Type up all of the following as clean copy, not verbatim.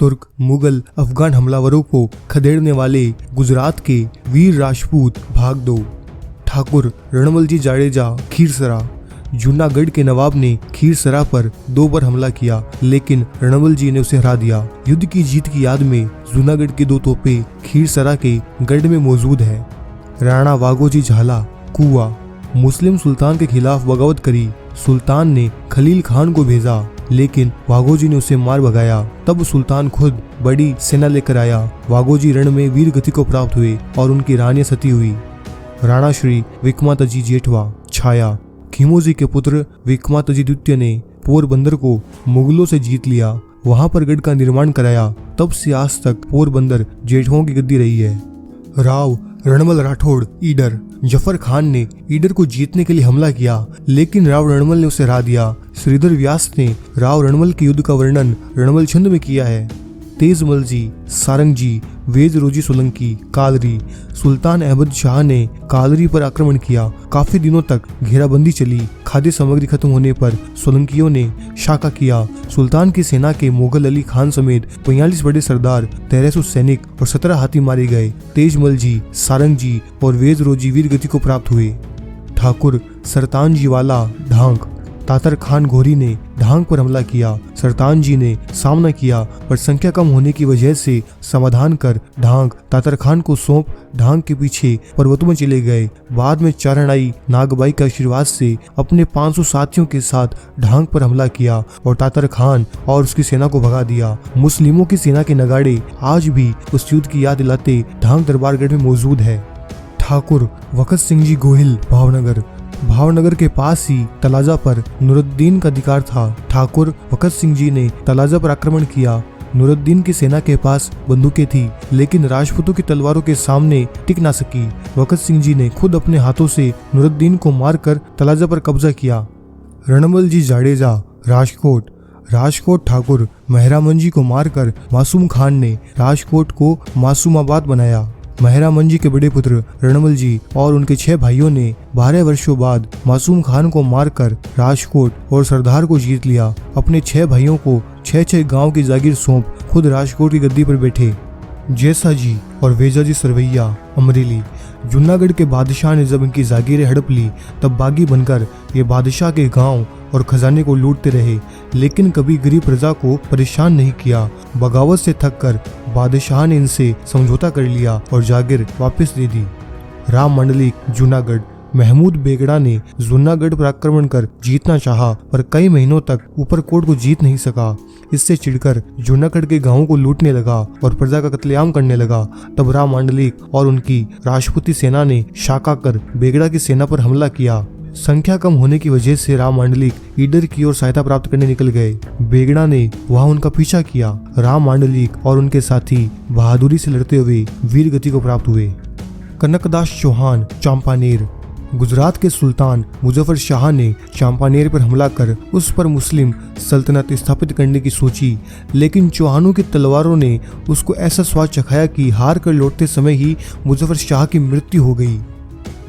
तुर्क, मुगल, अफगान हमलावरों को खदेड़ने वाले गुजरात के वीर राजपूत भाग दो। ठाकुर रणबलजी जाडेजा खीरसरा। जूनागढ़ के नवाब ने खीरसरा पर 2 बार हमला किया, लेकिन रणबलजी ने उसे हरा दिया। युद्ध की जीत की याद में जूनागढ़ की 2 तोपें खीरसरा के गढ़ में मौजूद है। राणा वाघोजी झाला कुआ। मुस्लिम सुल्तान के खिलाफ बगावत करी। सुल्तान ने खलील खान को भेजा, लेकिन वाघोजी ने उसे मार भगाया। तब सुल्तान खुद बड़ी सेना लेकर आया। वाघोजी रण में वीर गति को प्राप्त हुए और उनकी रानी सती हुई। राणा श्री विक्रमादित्य जेठवा छाया। खीमोजी के पुत्र विक्रमादित्य द्वितीय ने पोरबंदर को मुगलों से जीत लिया, वहां पर गढ़ का निर्माण कराया। तब से आज तक पोरबंदर जेठवाओं की गद्दी रही है। राव रणमल राठौड़ ईडर। जफर खान ने ईडर को जीतने के लिए हमला किया, लेकिन राव रणमल ने उसे हरा दिया। श्रीधर व्यास ने राव रणमल के युद्ध का वर्णन रणमल छंद में किया है। तेजमल जी, सारंगजी, वेजरोजी सोलंकी, कालरी। सुल्तान अहमद शाह ने कालरी पर आक्रमण किया। काफी दिनों तक घेराबंदी चली। खाद्य सामग्री खत्म होने पर सोलंकियों ने शाका किया। सुल्तान की सेना के मुगल अली खान समेत 45 बड़े सरदार, 1300 सैनिक और 17 हाथी मारे गए। तेजमल जी, सारंगजी और वेजरोजी वीर गति को प्राप्त हुए। ठाकुर सरतान जी वाला ढांक। तातर खान घोरी ने ढांग पर हमला किया। सरतान जी ने सामना किया, पर संख्या कम होने की वजह से समाधान कर ढांग तातर खान को सौंप ढांग के पीछे पर्वतों में चले गए। बाद में चारणाई नागबाई के आशीर्वाद से अपने 500 साथियों के साथ ढांग पर हमला किया और तातर खान और उसकी सेना को भगा दिया। मुस्लिमों की सेना के नगाड़े आज भी उस युद्ध की याद दिलाते ढांग दरबारगढ़ में मौजूद है। ठाकुर वखत सिंह जी गोहिल भावनगर। भावनगर के पास ही तलाजा पर नूरुद्दीन का अधिकार था। ठाकुर वखत सिंह जी ने तलाजा पर आक्रमण किया। नूरुद्दीन की सेना के पास बंदूकें थी, लेकिन राजपूतों की तलवारों के सामने टिक ना सकी। वखत सिंह जी ने खुद अपने हाथों से नूरुद्दीन को मारकर तलाजा पर कब्जा किया। रणबल जी जाडेजा राजकोट। राजकोट ठाकुर मेहरामन जी को मारकर मासूम खान ने राजकोट को मासूमाबाद बनाया। मेहरामन जी के बड़े पुत्र रणबल जी और उनके 6 भाइयों ने 12 वर्षों बाद मासूम खान को मारकर राजकोट और सरदार को जीत लिया। अपने 6 भाइयों को 6 गांव की जागीर सौंप खुद राजकोट की गद्दी पर बैठे। जैसा जी और वेजा जी सरवैया अमरेली। जूनागढ़ के बादशाह ने जब इनकी जागीरें हड़प ली, तब बागी बनकर ये बादशाह के गांव और खजाने को लूटते रहे, लेकिन कभी गरीब प्रजा को परेशान नहीं किया। बगावत से थक कर बादशाह ने इनसे समझौता कर लिया और जागीर वापस दे दी। राम मंडलिक जूनागढ़। महमूद बेगड़ा ने जूनागढ़ पर आक्रमण कर जीतना चाहा, पर कई महीनों तक ऊपरकोट को जीत नहीं सका। इससे चिढ़कर जूनागढ़ के गांवों को लूटने लगा और प्रजा का कत्लेआम करने लगा। तब राम मंडलिक और उनकी राजपूती सेना ने शाका कर बेगड़ा की सेना पर हमला किया। संख्या कम होने की वजह से राम मंडलिक ईडर की ओर सहायता प्राप्त करने निकल गए। बेगड़ा ने वहां उनका पीछा किया। राम मंडलिक और उनके साथी बहादुरी से लड़ते हुए वीर गति को प्राप्त हुए। कनकदास चौहान चांपानेर। गुजरात के सुल्तान मुजफ्फर शाह ने चांपानेर पर हमला कर उस पर मुस्लिम सल्तनत स्थापित करने की सोची, लेकिन चौहानों की तलवारों ने उसको ऐसा स्वाद चखाया कि हार कर लौटते समय ही मुजफ्फर शाह की मृत्यु हो गई।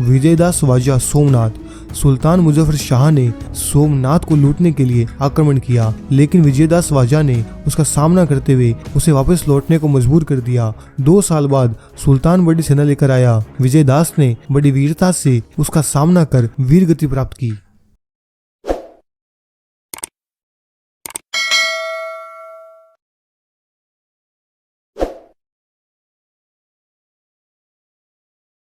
विजयदास वाजा सोमनाथ। सुल्तान मुजफ्फर शाह ने सोमनाथ को लूटने के लिए आक्रमण किया, लेकिन विजयदास वाजा ने उसका सामना करते हुए उसे वापस लौटने को मजबूर कर दिया। 2 साल बाद सुल्तान बड़ी सेना लेकर आया। विजयदास ने बड़ी वीरता से उसका सामना कर वीर गति प्राप्त की।